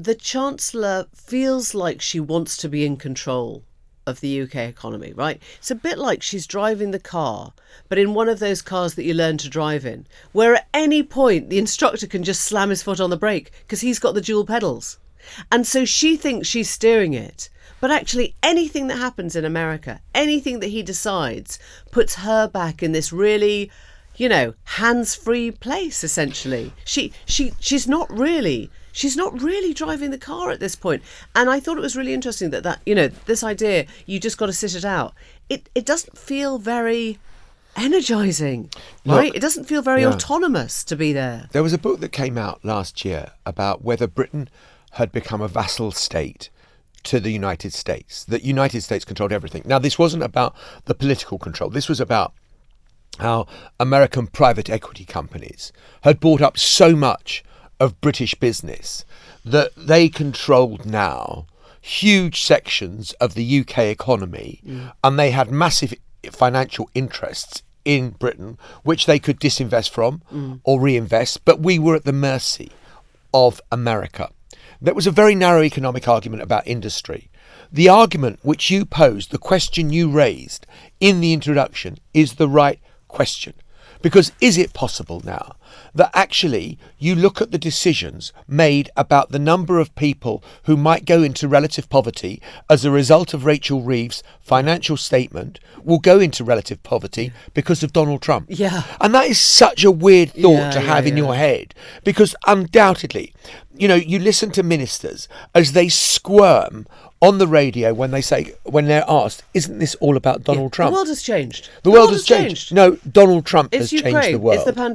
the Chancellor feels like she wants to be in control of the UK economy, right? It's a bit like she's driving the car, but in one of those cars that you learn to drive in, where at any point the instructor can just slam his foot on the brake because he's got the dual pedals. And so she thinks she's steering it. But actually anything that happens in America, anything that he decides, puts her back in this really, hands-free place, essentially. She's not really driving the car at this point. And I thought it was really interesting that this idea, you just got to sit it out. It doesn't feel very energising, right? Look, it doesn't feel very autonomous to be there. There was a book that came out last year about whether Britain had become a vassal state to the United States. The United States controlled everything. Now, this wasn't about the political control. This was about how American private equity companies had bought up so much of British business that they controlled now huge sections of the UK economy, and they had massive financial interests in Britain, which they could disinvest from or reinvest, but we were at the mercy of America. That was a very narrow economic argument about industry. The argument which you posed, the question you raised in the introduction, is the right question. Because is it possible now that actually you look at the decisions made about the number of people who might go into relative poverty as a result of Rachel Reeves' financial statement will go into relative poverty because of Donald Trump? Yeah. And that is such a weird thought to have in your head, because undoubtedly, you listen to ministers as they squirm on the radio when they're asked, isn't this all about Donald Trump? The world has changed. The world has changed. No, Donald Trump has changed the world. It's the